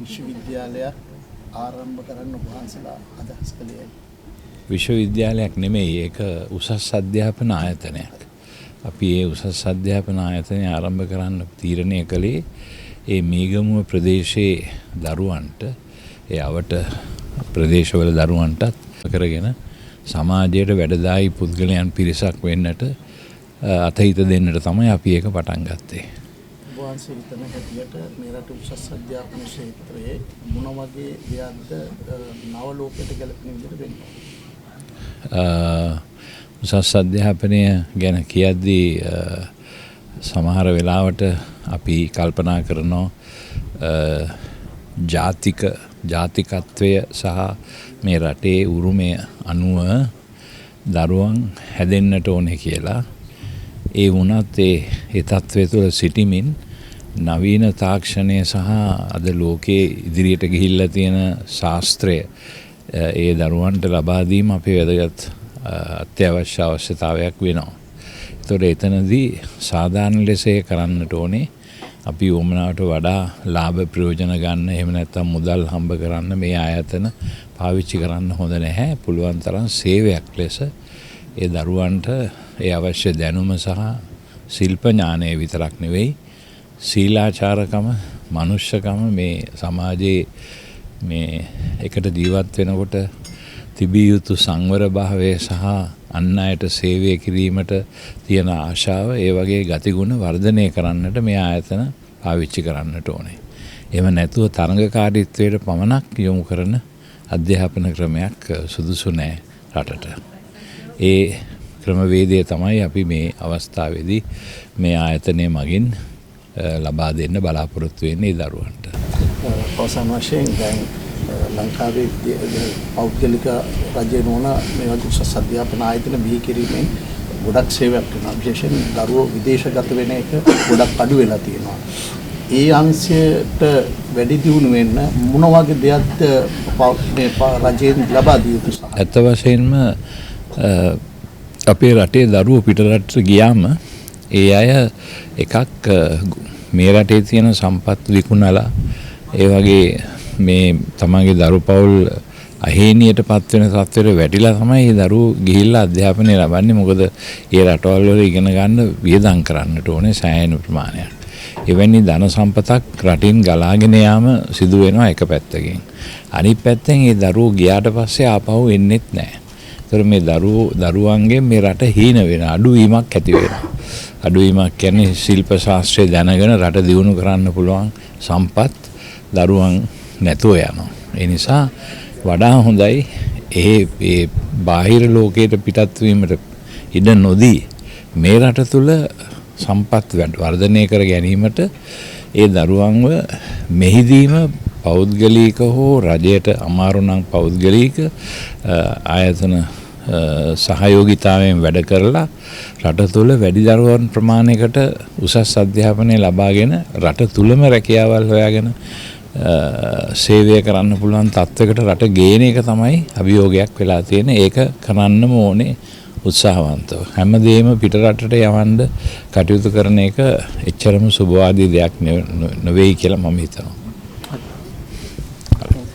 විශ්වවිද්‍යාලයක් ආරම්භ කරන්න වහන්සලා අදහස් කළේ? විශ්වවිද්‍යාලයක් නෙමෙයි, ඒක උසස් අධ්‍යාපන ආයතනයක්. අපි ඒ උසස් අධ්‍යාපන ආයතනය ආරම්භ කරන්න තීරණය කළේ ඒ මීගමුව ප්‍රදේශයේ දරුවන්ට, ඒ අවට ප්‍රදේශවල දරුවන්ටත් කරගෙන සමාජයට වැඩදායි පුද්ගලයන් පිරිසක් වෙන්නට අතහිත දෙන්නට තමයි අපි ඒක පටන් ගත්තේ. වහන්සේ හිතන හැටියට මේ රට උසස් අධ්‍යාපන ක්ෂේත්‍රයේ මොන වගේ දෙයක්ද නව ලෝකයට ගැලපෙන විදිහට වෙන්නේ? උසස් අධ්‍යාපනය ගැන කියද්දී සමහර වෙලාවට අපි කල්පනා කරනවා ජාතිකත්වය සහ මේ රටේ උරුමය අනුව දරුවන් හැදෙන්නට ඕනේ කියලා. ඒ වුණත් ඒ තත්ත්වය තුළ සිටිමින් නවීන තාක්ෂණය සහ අද ලෝකයේ ඉදිරියට ගිහිල්ලා තියෙන ශාස්ත්‍රය ඒ දරුවන්ට ලබා දීම අපේ වැදගත් අත්‍යවශ්‍ය අවශ්‍යතාවයක් වෙනවා. ඒතකොට එතනදී සාධාරණ ලෙස කරන්නට ඕනේ. අපි වමනාවට වඩා ලාභ ප්‍රයෝජන ගන්න, එහෙම නැත්නම් මුදල් හම්බ කරන්න මේ ආයතන පාවිච්චි කරන්න හොඳ නැහැ. පුළුවන් තරම් සේවයක් ලෙස ඒ දරුවන්ට ඒ අවශ්‍ය දැනුම සහ ශිල්ප ඥානය විතරක් නෙවෙයි, සීලාචාරකම, මනුෂ්‍යකම මේ සමාජයේ මේ එකට ජීවත් වෙනකොට තිබිය යුතු සංවර භාවය සහ අන් අයට සේවය කිරීමට තියෙන ආශාව, ඒ වගේ ගතිගුණ වර්ධනය කරන්නට මේ ආයතන පාවිච්චි කරන්නට ඕනේ. එහෙම නැතුව තරඟකාරීත්වයට පමණක් යොමු කරන අධ්‍යාපන ක්‍රමයක් සුදුසු නෑ රටට. ඒ ක්‍රමවේදය තමයි අපි මේ අවස්ථාවේදී මේ ආයතනය මගින් ලබා දෙන්න බලාපොරොත්තු වෙන්නේ දරුවන්ට. අවසාන වශයෙන් දැන් ලංකාවේ පෞද්ගලික රජය නොවන මේ වගේ උසස් අධ්‍යාපන ආයතන බිහි කිරීමෙන් ගොඩක් සේවයක් කරනවා. විශේෂයෙන් දරුවෝ විදේශගත වෙන එක ගොඩක් අඩු වෙලා තියෙනවා. ඒ අංශයට වැඩි දියුණු වෙන්න මොන වගේ දෙයක්ද මේ රජයෙන් ලබා දිය යුතු? ඇත්ත වශයෙන්ම අපේ රටේ දරුවෝ පිටරට ගියාම ඒ අය එකක් මේ රටේ තියෙන සම්පත් විකුණලා ඒ වගේ මේ තමන්ගේ දරු පවුල් අහේනියට පත් වෙන තත්ත්වයට වැටිලා තමයි මේ දරුවෝ ගිහිල්ලා අධ්‍යාපනය ලබන්නේ. මොකද ඒ රටවල් වල ඉගෙන ගන්න වියදම් කරන්නට ඕනේ සෑහෙන ප්‍රමාණයක්. එවැනි ධන සම්පතක් රටින් ගලාගෙන යාම සිදු වෙනවා එක පැත්තකින්. අනිත් පැත්තෙන් මේ දරුවෝ ගියාට පස්සේ ආපහු එන්නෙත් නැහැ. ඒතර මේ දරුවන්ගේ මේ රට හීන වෙන අඩුවීමක් ඇති වෙනවා. අඩුවීමක් කියන්නේ ශිල්ප ශාස්ත්‍රය දැනගෙන රට දියුණු කරන්න පුළුවන් සම්පත් දරුවන් නැතුව යනවා. ඒ නිසා වඩා හොඳයි ඒ බාහිර ලෝකයට පිටත් වීමට ඉඩ නොදී මේ රට තුල සම්පත් වර්ධනය කර ගැනීමට ඒ දරුවන්ව මෙහිදීම පෞද්ගලික හෝ රජයට අමාරු නම් පෞද්ගලික ආයතන සහයෝගිතාවෙන් වැඩ කරලා රට තුළ වැඩි දරුවන් ප්‍රමාණයකට උසස් අධ්‍යාපනය ලබාගෙන රට තුළම රැකියාවල් හොයාගෙන සේවය කරන්න පුළුවන් තත්වයකට රට ගේන එක තමයි අභියෝගයක් වෙලා තියෙන. ඒක කරන්නම ඕනේ උත්සාහවන්තව. හැමදේම පිටරටට යවන්න කටයුතු කරන එක එච්චරම සුබවාදී දෙයක් නෙවෙයි කියලා මම හිතනවා.